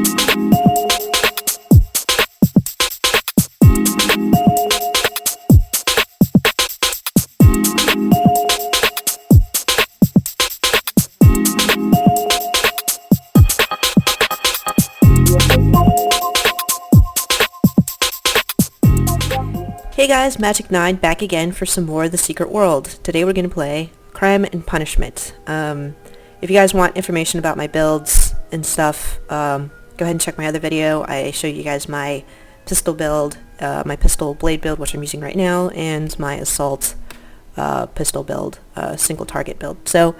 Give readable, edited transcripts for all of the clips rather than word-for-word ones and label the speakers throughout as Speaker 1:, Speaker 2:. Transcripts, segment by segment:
Speaker 1: Hey guys, MJ9 back again for some more of The Secret World. Today we're going to play Crime and Punishment. If you guys want information about my builds and stuff, go ahead and check my other video. I show you guys my pistol build, my pistol blade build, which I'm using right now, and my assault pistol build, single target build. So,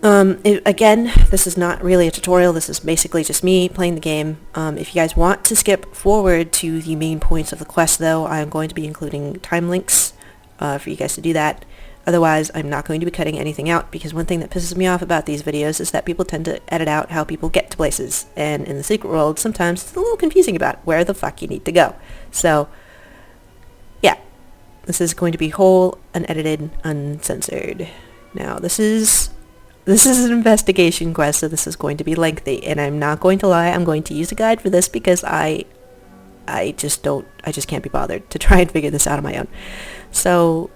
Speaker 1: again, this is not really a tutorial. This is basically just me playing the game. If you guys want to skip forward to the main points of the quest, though, I'm going to be including time links for you guys to do that. Otherwise, I'm not going to be cutting anything out, because one thing that pisses me off about these videos is that people tend to edit out how people get to places. And in the Secret World, sometimes it's a little confusing about where the fuck you need to go. So, yeah. This is going to be whole, unedited, uncensored. Now, this is an investigation quest, so this is going to be lengthy, and I'm not going to lie, I'm going to use a guide for this because I just can't be bothered to try and figure this out on my own. So,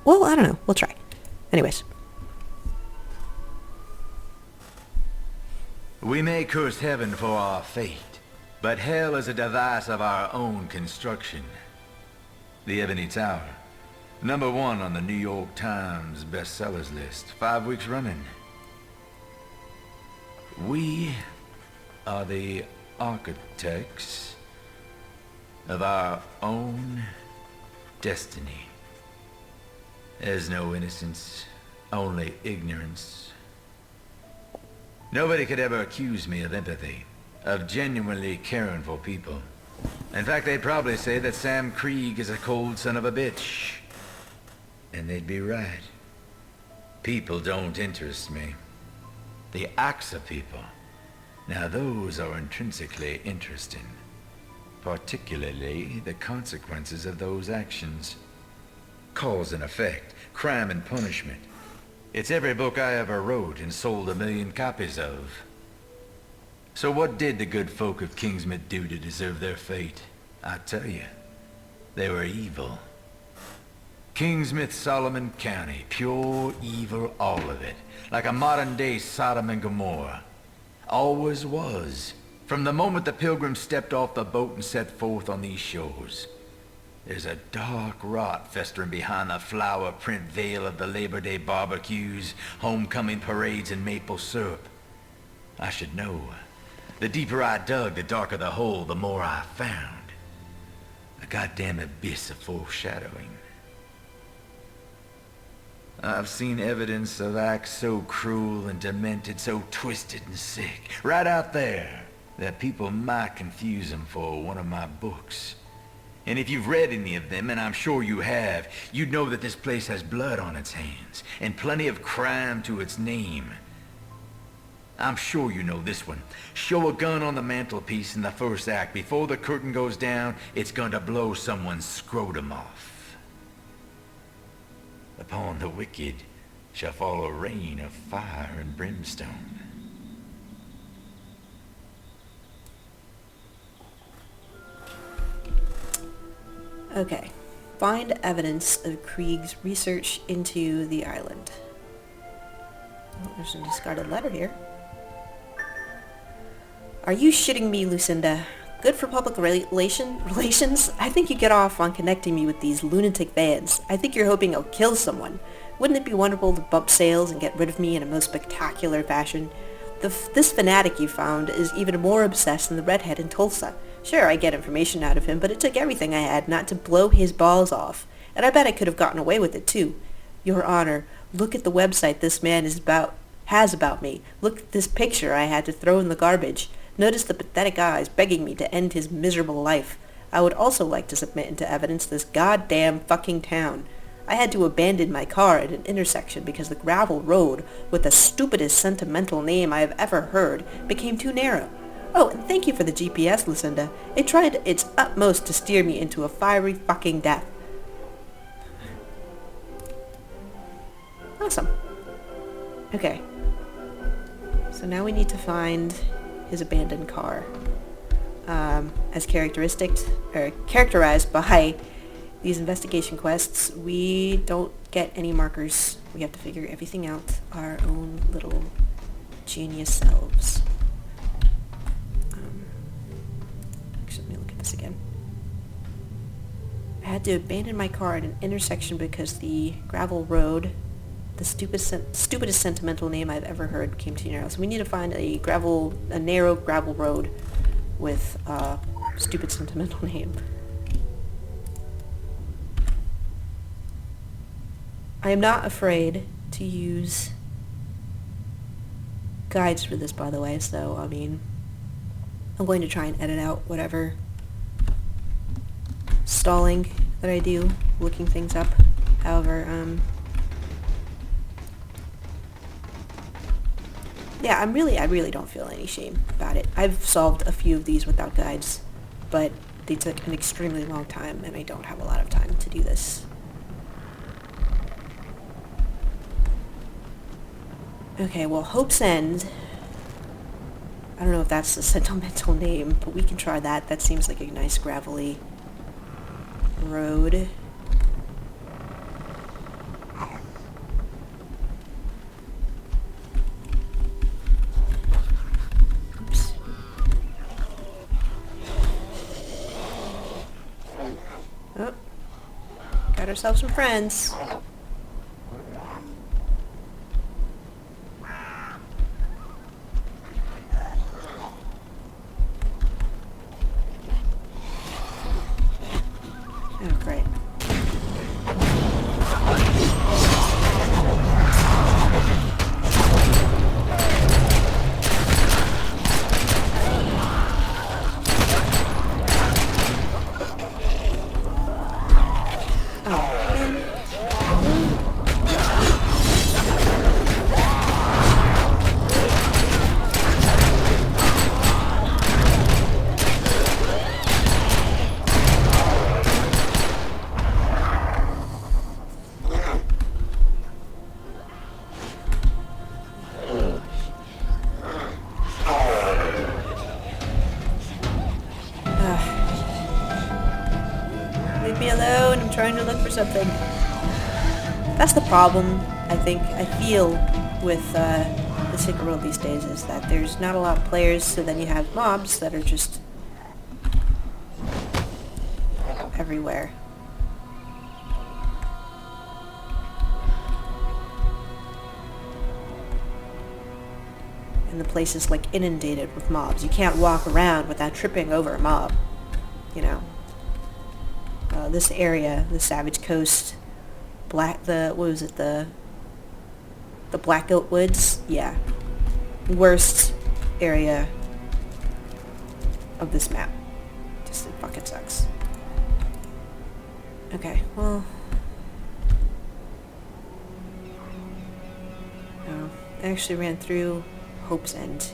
Speaker 1: well, I don't know, we'll try. Anyways.
Speaker 2: We may curse heaven for our fate, but hell is a device of our own construction. The Ebony Tower. #1 on the New York Times bestsellers list, 5 weeks running. We are the architects of our own destiny. There's no innocence, only ignorance. Nobody could ever accuse me of empathy, of genuinely caring for people. In fact, they'd probably say that Sam Krieg is a cold son of a bitch. And they'd be right. People don't interest me. The acts of people, now those are intrinsically interesting. Particularly the consequences of those actions. Cause and effect, crime and punishment. It's every book I ever wrote and sold 1 million copies of. So what did the good folk of Kingsmith do to deserve their fate? I tell you, they were evil. Kingsmith, Solomon County, pure evil, all of it. Like a modern-day Sodom and Gomorrah. Always was. From the moment the pilgrims stepped off the boat and set forth on these shores. There's a dark rot festering behind the flower print veil of the Labor Day barbecues, homecoming parades, and maple syrup. I should know. The deeper I dug, the darker the hole, the more I found. A goddamn abyss of foreshadowing. I've seen evidence of acts so cruel and demented, so twisted and sick, right out there, that people might confuse them for one of my books. And if you've read any of them, and I'm sure you have, you'd know that this place has blood on its hands, and plenty of crime to its name. I'm sure you know this one. Show a gun on the mantelpiece in the first act. Before the curtain goes down, it's going to blow someone's scrotum off. Upon the wicked shall fall a rain of fire and brimstone.
Speaker 1: Okay. Find evidence of Krieg's research into the island. Oh, there's a discarded letter here. Are you shitting me, Lucinda? Good for public relations? I think you get off on connecting me with these lunatic fans. I think you're hoping I'll kill someone. Wouldn't it be wonderful to bump sales and get rid of me in a most spectacular fashion? This fanatic you found is even more obsessed than the redhead in Tulsa. Sure, I get information out of him, but it took everything I had not to blow his balls off. And I bet I could have gotten away with it, too. Your Honor, look at the website this man has about me. Look at this picture I had to throw in the garbage. Notice the pathetic eyes begging me to end his miserable life. I would also like to submit into evidence this goddamn fucking town. I had to abandon my car at an intersection because the gravel road, with the stupidest sentimental name I have ever heard, became too narrow. Oh, and thank you for the GPS, Lucinda. It tried its utmost to steer me into a fiery fucking death. Awesome. Okay. So now we need to find his abandoned car. As characterized by these investigation quests, we don't get any markers. We have to figure everything out our own little genius selves. Actually, let me look at this again. I had to abandon my car at an intersection because the gravel road, the stupidest sentimental name I've ever heard, came too narrow. So we need to find a narrow gravel road with a stupid sentimental name. I am not afraid to use guides for this, by the way, so, I mean, I'm going to try and edit out whatever stalling that I do, looking things up. However, yeah, I really don't feel any shame about it. I've solved a few of these without guides, but they took an extremely long time, and I don't have a lot of time to do this. Okay, well, Hope's End. I don't know if that's the sentimental name, but we can try that. That seems like a nice gravelly road. Oops. Oh. Got ourselves some friends. Oh, great. Leave me alone, I'm trying to look for something. That's the problem, I feel with the Secret World these days, is that there's not a lot of players, so then you have mobs that are just everywhere. And the place is like inundated with mobs. You can't walk around without tripping over a mob, you know. This area, the Savage Coast, the Black Goat Woods, yeah. Worst area of this map. Just, it fucking sucks. Okay, well. Oh, I actually ran through Hope's End.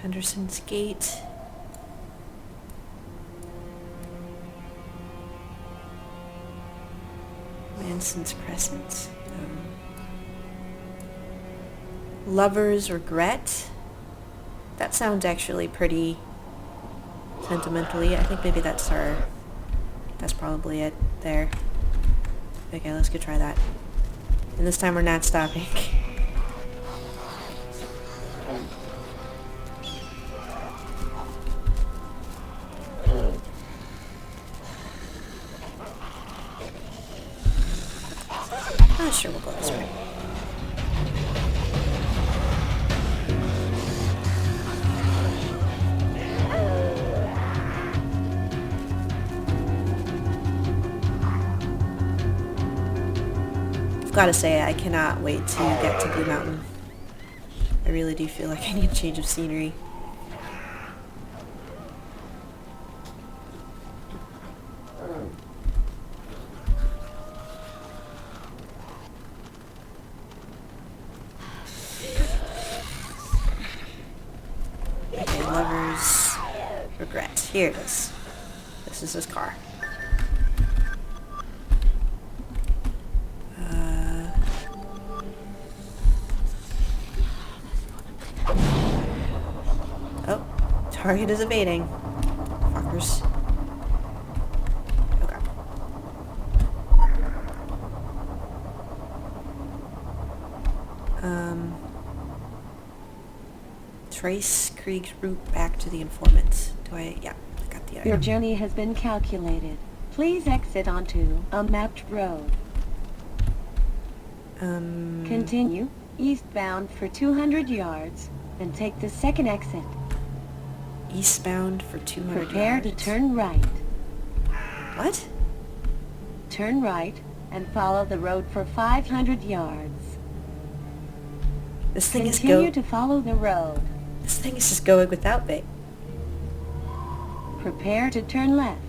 Speaker 1: Henderson's Gate. Manson's Crescent. Lover's Regret. That sounds actually pretty sentimentally. I think maybe that's probably it there. Okay, let's go try that. And this time we're not stopping. Sure, we'll go this way. I've got to say, I cannot wait to get to Blue Mountain. I really do feel like I need a change of scenery. Lover's Regret. Here it is. This is his car. Target is evading. Fuckers. Okay. Trace Krieg's route back to the informant. Do I... Yeah, I got the item.
Speaker 3: Your journey has been calculated. Please exit onto a mapped road. Continue eastbound for 200 yards and take the second exit.
Speaker 1: Eastbound for 200
Speaker 3: Prepare
Speaker 1: yards.
Speaker 3: to turn right.
Speaker 1: What?
Speaker 3: Turn right and follow the road for 500 yards.
Speaker 1: This thing is
Speaker 3: Continue to follow the road.
Speaker 1: This thing is just going without me.
Speaker 3: Prepare to turn left.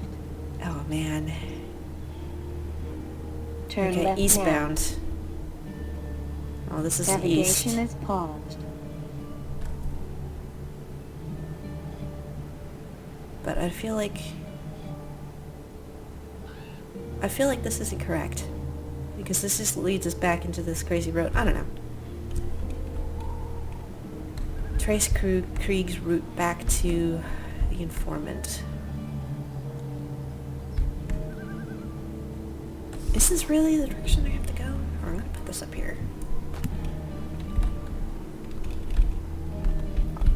Speaker 1: Oh man.
Speaker 3: Turn
Speaker 1: Okay,
Speaker 3: left
Speaker 1: eastbound. Oh, this is
Speaker 3: now.
Speaker 1: east.
Speaker 3: Navigation is paused.
Speaker 1: But I feel like this isn't correct. Because this just leads us back into this crazy road. I don't know. Trace Krieg's route back to the informant. Is this really the direction I have to go? Or I'm gonna put this up here.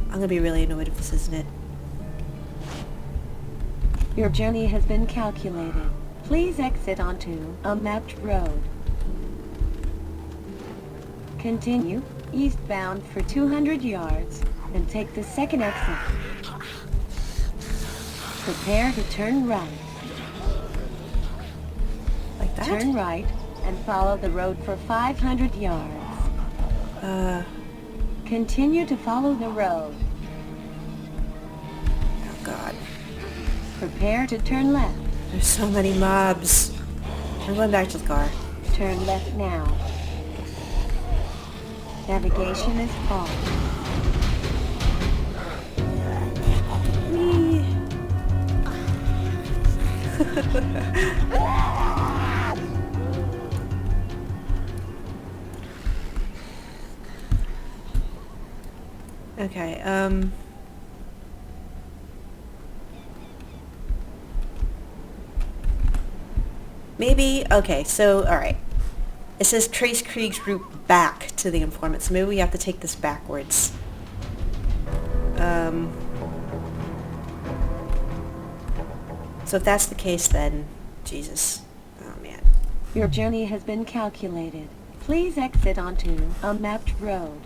Speaker 1: I'm gonna be really annoyed if this isn't it.
Speaker 3: Your journey has been calculated. Please exit onto a mapped road. Continue eastbound for 200 yards and take the second exit. Prepare to turn right.
Speaker 1: Like that?
Speaker 3: Turn right and follow the road for 500 yards. Continue to follow the road.
Speaker 1: Oh god.
Speaker 3: Prepare to turn left.
Speaker 1: There's so many mobs. I'm going back to the car.
Speaker 3: Turn left now. Navigation is paused.
Speaker 1: Whee! Okay, maybe, okay, so, alright. It says Trace Krieg's route back to the informant, so maybe we have to take this backwards. So if that's the case, then, Jesus. Oh, man.
Speaker 3: Your journey has been calculated. Please exit onto a mapped road.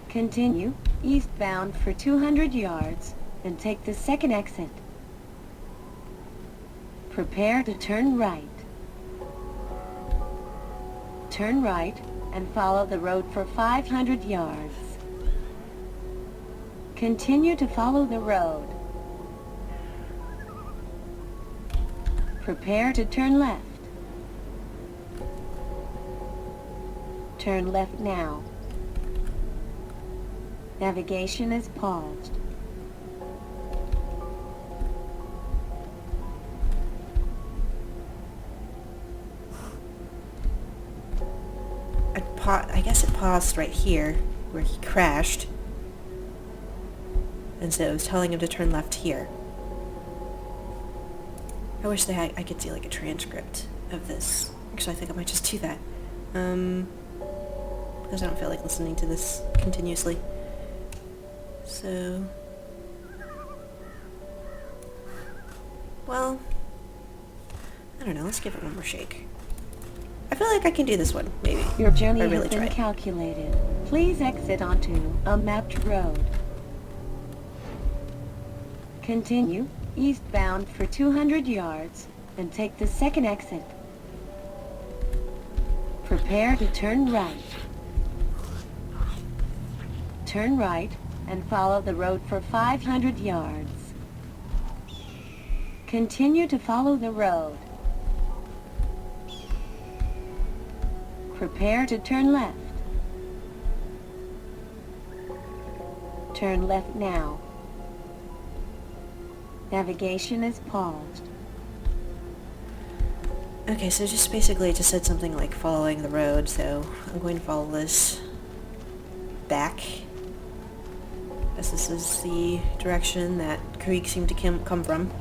Speaker 3: Continue eastbound for 200 yards and take the second exit. Prepare to turn right. Turn right and follow the road for 500 yards. Continue to follow the road. Prepare to turn left. Turn left now. Navigation is paused.
Speaker 1: I guess it paused right here, where he crashed. And so it was telling him to turn left here. I wish I could see like a transcript of this. Actually, I think I might just do that. Because I don't feel like listening to this continuously. So... well... I don't know, let's give it one more shake. I feel like I can do this one, maybe.
Speaker 3: Your journey
Speaker 1: Or really
Speaker 3: has been
Speaker 1: try it.
Speaker 3: calculated. Please exit onto a mapped road. Continue eastbound for 200 yards and take the second exit. Prepare to turn right. Turn right and follow the road for 500 yards. Continue to follow the road. Prepare to turn left. Turn left now. Navigation is paused.
Speaker 1: Okay, so just basically it just said something like following the road, so I'm going to follow this back. Guess this is the direction that Krieg seemed to come from.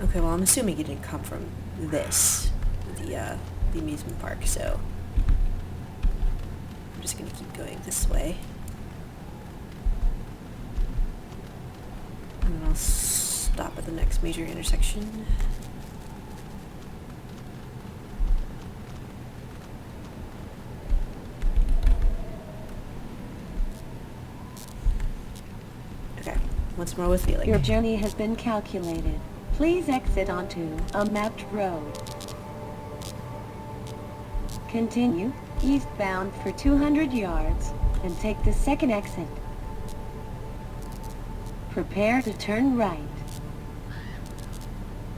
Speaker 1: Okay, well, I'm assuming he didn't come from this, the amusement park, so I'm just gonna keep going this way. And then I'll stop at the next major intersection. Okay, once more with feeling.
Speaker 3: Your journey has been calculated. Please exit onto a mapped road. Continue eastbound for 200 yards and take the second exit. Prepare to turn right.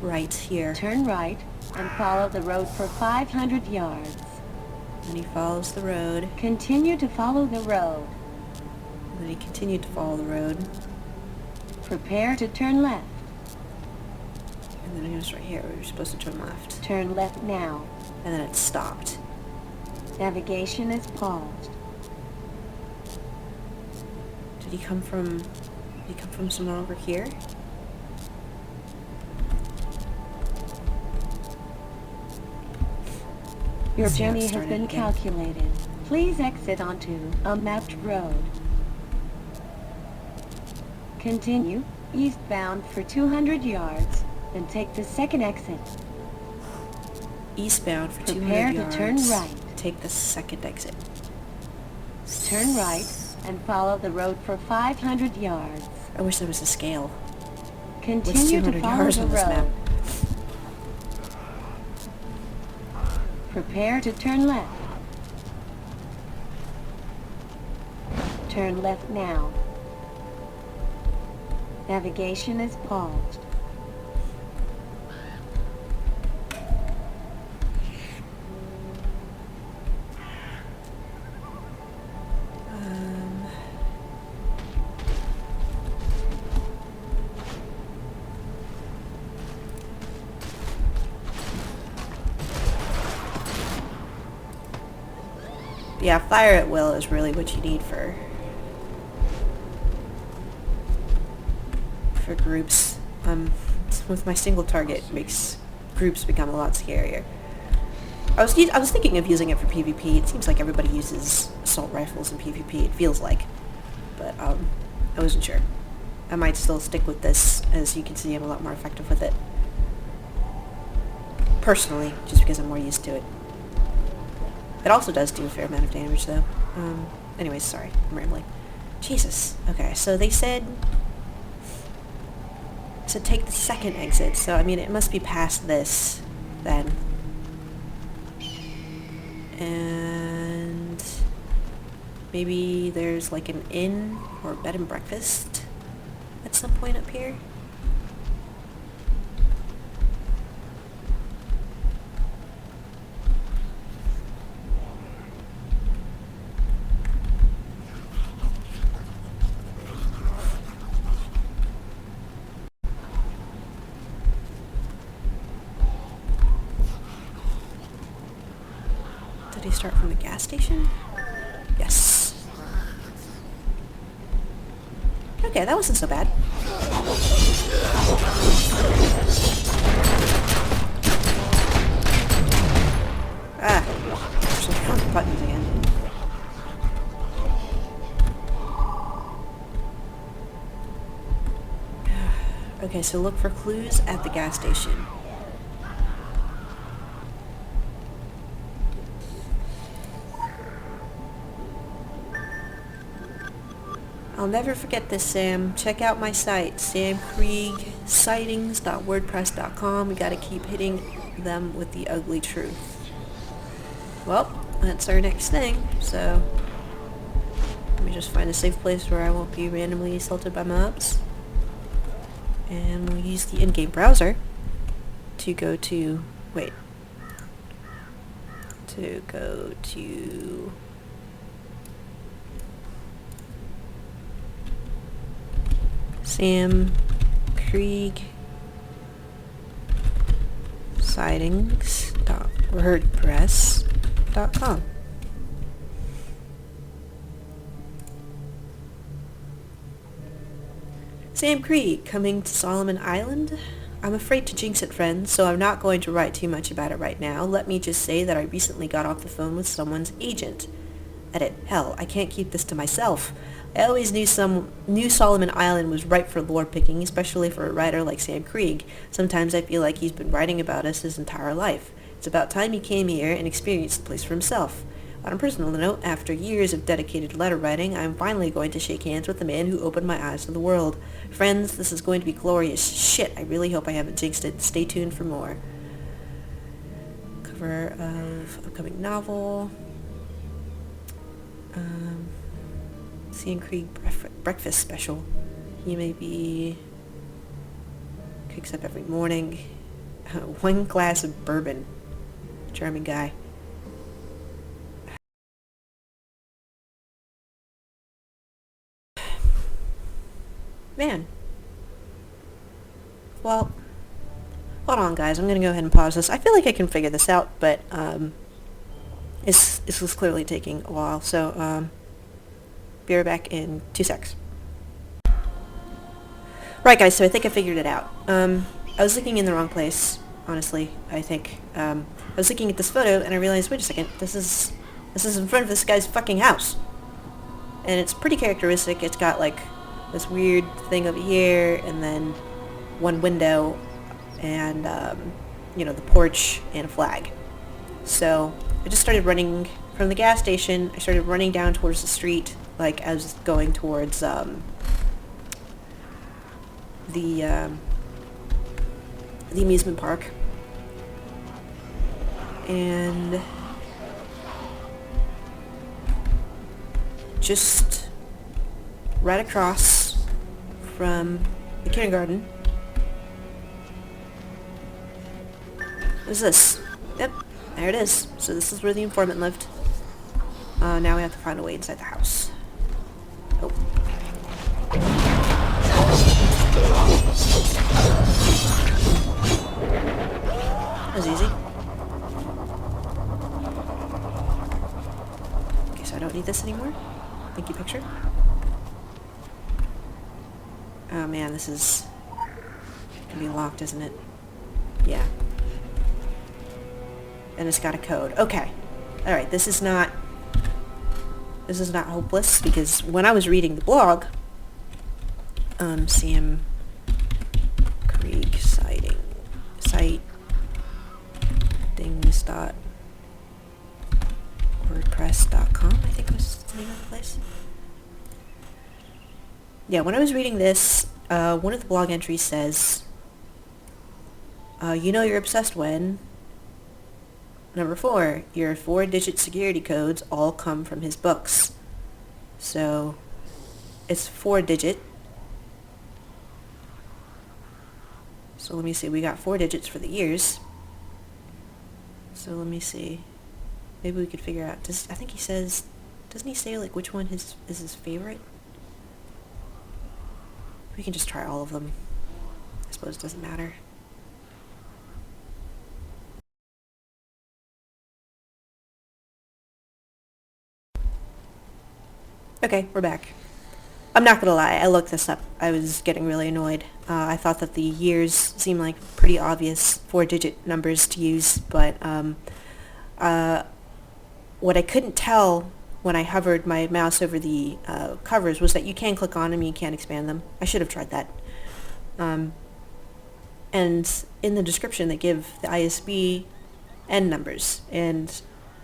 Speaker 1: Right here.
Speaker 3: Turn right and follow the road for 500 yards.
Speaker 1: And he follows the road.
Speaker 3: Continue to follow the road.
Speaker 1: And then he continued to follow the road.
Speaker 3: Prepare to turn left.
Speaker 1: And then he was right here. We were supposed to turn left.
Speaker 3: Turn left now.
Speaker 1: And then it stopped.
Speaker 3: Navigation is paused.
Speaker 1: Did he come from somewhere over here?
Speaker 3: Your
Speaker 1: See how it
Speaker 3: journey has
Speaker 1: started
Speaker 3: been
Speaker 1: again.
Speaker 3: calculated. Please exit onto a mapped road. Continue eastbound for 200 yards and take the second exit.
Speaker 1: Eastbound for 200
Speaker 3: Prepare to
Speaker 1: yards.
Speaker 3: turn right.
Speaker 1: Take the second exit.
Speaker 3: Turn right and follow the road for 500 yards.
Speaker 1: I wish there was a scale. What's
Speaker 3: Continue
Speaker 1: 200
Speaker 3: to follow
Speaker 1: yards
Speaker 3: the
Speaker 1: on this map?
Speaker 3: road. Prepare to turn left. Turn left now. Navigation is paused.
Speaker 1: Yeah, fire at will is really what you need for groups. With my single target makes groups become a lot scarier. I was thinking of using it for PvP. It seems like everybody uses assault rifles in PvP. It feels like, but I wasn't sure. I might still stick with this. As you can see, I'm a lot more effective with it. Personally, just because I'm more used to it. It also does do a fair amount of damage, though. Anyways, sorry, I'm rambling. Jesus. Okay, so they said to take the second exit, so I mean, it must be past this, then. And maybe there's like an inn or bed and breakfast at some point up here. Did he start from the gas station? Yes. Okay, that wasn't so bad. Ah, there's some front buttons again. Okay, so look for clues at the gas station. I'll never forget this, Sam. Check out my site, samkriegsightings.wordpress.com. We gotta keep hitting them with the ugly truth. Well, that's our next thing, so let me just find a safe place where I won't be randomly assaulted by mobs. And we'll use the in-game browser to go to... wait. To go to... Sam Krieg sightings.wordpress.com. Sam Krieg coming to Solomon Island? I'm afraid to jinx it, friends, so I'm not going to write too much about it right now. Let me just say that I recently got off the phone with someone's agent. Edit. Hell, I can't keep this to myself. I always knew Solomon Island was ripe for lore picking, especially for a writer like Sam Krieg. Sometimes I feel like he's been writing about us his entire life. It's about time he came here and experienced the place for himself. On a personal note, after years of dedicated letter writing, I'm finally going to shake hands with the man who opened my eyes to the world. Friends, this is going to be glorious. Shit, I really hope I haven't jinxed it. Stay tuned for more. Cover of upcoming novel. Sam Krieg breakfast special. He may be... cooks up every morning. 1 glass of bourbon. Charming guy. Man. Well, hold on guys, I'm gonna go ahead and pause this. I feel like I can figure this out, but this was clearly taking a while, so be right back in 2 secs. Right guys, so I think I figured it out. I was looking in the wrong place, honestly, I think. I was looking at this photo and I realized, wait a second, this is in front of this guy's fucking house. And it's pretty characteristic. It's got like this weird thing over here, and then one window, and you know, the porch and a flag. So I just started running from the gas station. I started running down towards the street, like I was going towards the amusement park, and just right across from the kindergarten. What is this? Yep, there it is. So this is where the informant lived. Now we have to find a way inside the house. Oh. That was easy. Okay, so I don't need this anymore. Thank you, picture. Oh man, this is gonna be locked, isn't it? Yeah. And it's got a code. Okay. Alright, this is not hopeless, because when I was reading the blog, Sam Krieg sightings.wordpress.com, I think was the name of the place. Yeah, when I was reading this, one of the blog entries says, you know you're obsessed when... Number 4, your 4-digit security codes all come from his books. So, it's 4-digit. So let me see, we got 4 digits for the years. So let me see. Maybe we could figure out, I think he says, doesn't he say like which one is his favorite? We can just try all of them. I suppose it doesn't matter. Okay, we're back. I'm not gonna lie, I looked this up. I was getting really annoyed. I thought that the years seemed like pretty obvious 4-digit numbers to use, but what I couldn't tell when I hovered my mouse over the covers was that you can click on them, you can expand them. I should have tried that. And in the description they give the ISBN numbers, and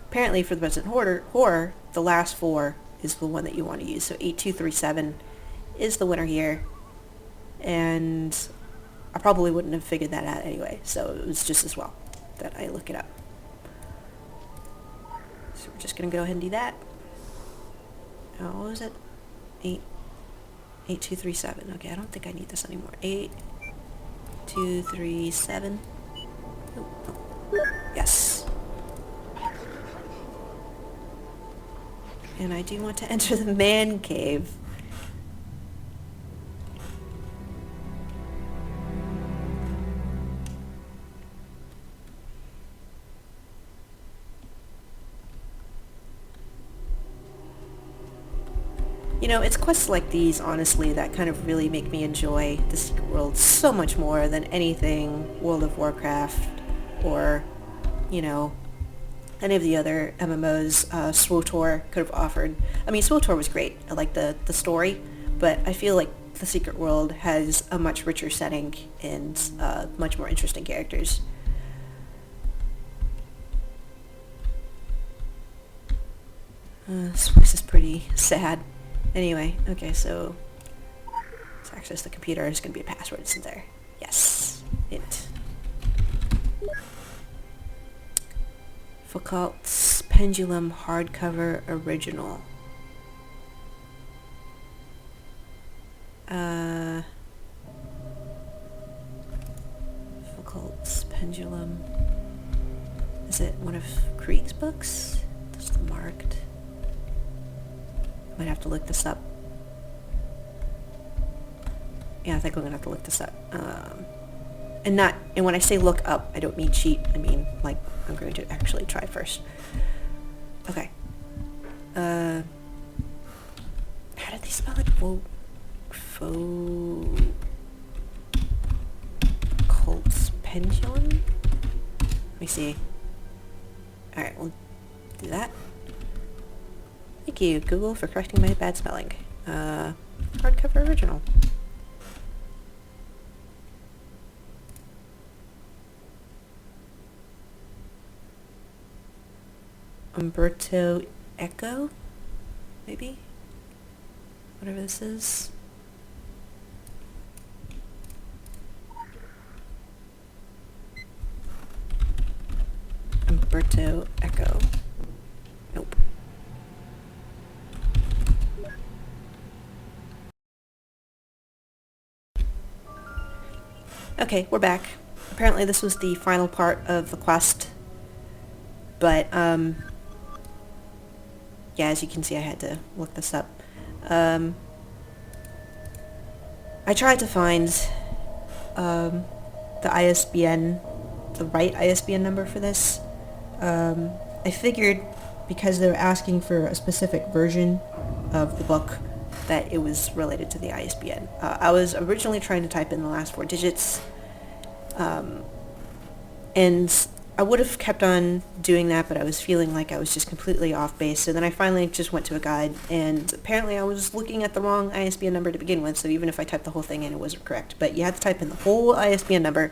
Speaker 1: apparently for the Resident Horror, the last 4 is the one that you want to use. So 8237 is the winner here, and I probably wouldn't have figured that out anyway, so it was just as well that I look it up. So we're just going to go ahead and do that. What was it? 8237. Okay, I don't think I need this anymore. 8237. Oh. Yes. And I do want to enter the Mancave. You know, it's quests like these, honestly, that kind of really make me enjoy the Secret World so much more than anything World of Warcraft or, you know, any of the other MMOs SWTOR could have offered. I mean, SWTOR was great. I like the story, but I feel like the Secret World has a much richer setting and much more interesting characters. This place is pretty sad. Anyway, okay, so to access the computer, there's going to be a password, isn't there? Yes. Int. Foucault's Pendulum hardcover original. Foucault's Pendulum. Is it one of Krieg's books? That's the marked. Might have to look this up. Yeah, I think I'm gonna have to look this up. And when I say look up, I don't mean cheat. I mean, like, I'm going to actually try first. Okay. How did they spell it? Foucault's Pendulum? Let me see. Alright, we'll do that. Thank you, Google, for correcting my bad spelling. Hardcover original. Umberto Eco? Maybe? Whatever this is. Umberto Eco. Nope. Okay, we're back. Apparently this was the final part of the quest. But, yeah, as you can see, I had to look this up. I tried to find the ISBN, the right ISBN number for this. I figured because they were asking for a specific version of the book that it was related to the ISBN. I was originally trying to type in the last 4 digits, and I would have kept on doing that, but I was feeling like I was just completely off base. So then I finally just went to a guide, and apparently I was looking at the wrong ISBN number to begin with, so even if I typed the whole thing in, it wasn't correct. But you had to type in the whole ISBN number,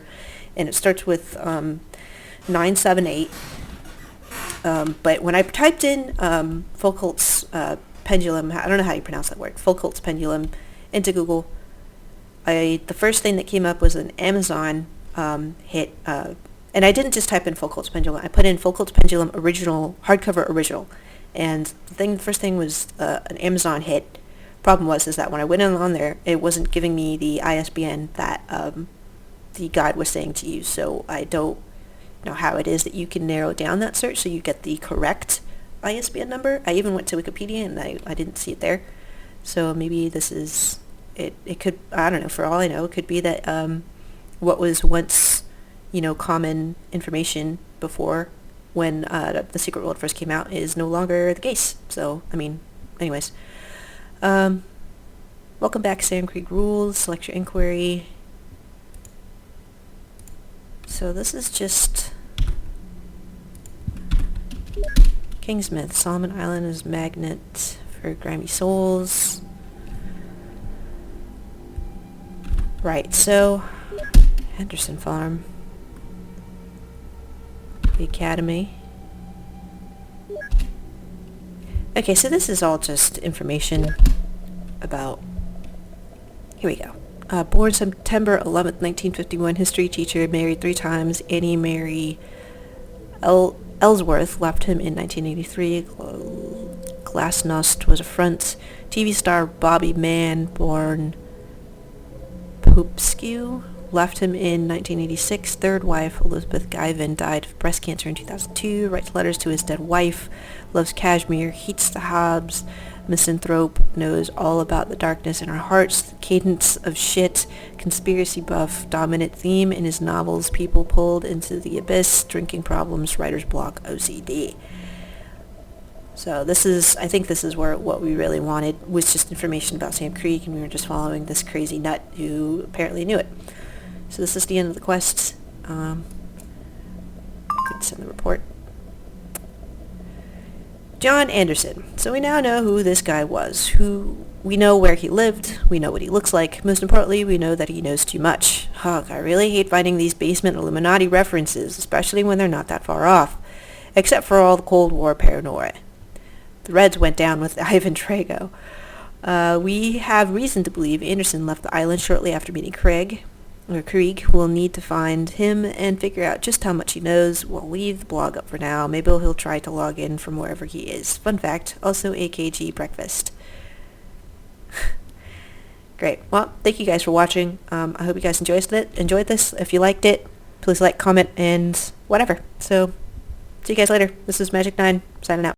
Speaker 1: and it starts with 978. But when I typed in Foucault's Pendulum, I don't know how you pronounce that word, Foucault's Pendulum, into Google, the first thing that came up was an Amazon hit, and I didn't just type in Foucault's Pendulum. I put in Foucault's Pendulum original, hardcover original, and the first thing was an Amazon hit. Problem was that when I went in on there, it wasn't giving me the ISBN that the guide was saying to use. So I don't know how it is that you can narrow down that search so you get the correct ISBN number. I even went to Wikipedia and I didn't see it there. So maybe this is it. It could, I don't know. For all I know, it could be that what was once, common information before when the Secret World first came out is no longer the case. So, I mean, anyways. Welcome back, Sam Krieg Rules, select your inquiry. So this is just Kingsmith. Solomon Island is magnet for grimy souls. Right, so Henderson Farm. The Academy. Okay, so this is all just information about... Here we go. Born September 11th, 1951, history teacher, married 3 times. Annie Mary Ellsworth left him in 1983. Glasnost was a front. TV star Bobby Mann, born Popescu, left him in 1986. Third wife, Elizabeth Guyvan, died of breast cancer in 2002. Writes letters to his dead wife. Loves Kashmir. Hates the Hobbs. Misanthrope. Knows all about the darkness in our hearts. Cadence of shit. Conspiracy buff. Dominant theme in his novels. People pulled into the abyss. Drinking problems. Writer's block. OCD. So I think this is where what we really wanted was just information about Sam Krieg, and we were just following this crazy nut who apparently knew it. So this is the end of the quest. Could send the report. John Anderson. So we now know who this guy was. We know where he lived. We know what he looks like. Most importantly, we know that he knows too much. Ugh, I really hate finding these basement Illuminati references, especially when they're not that far off. Except for all the Cold War paranoia. The Reds went down with Ivan Drago. We have reason to believe Anderson left the island shortly after meeting Krieg. We'll need to find him and figure out just how much he knows. We'll leave the blog up for now. Maybe he'll try to log in from wherever he is. Fun fact, also AKG breakfast. Great. Well, thank you guys for watching. I hope you guys enjoyed this. If you liked it, please like, comment, and whatever. So, see you guys later. This is MJ9, signing out.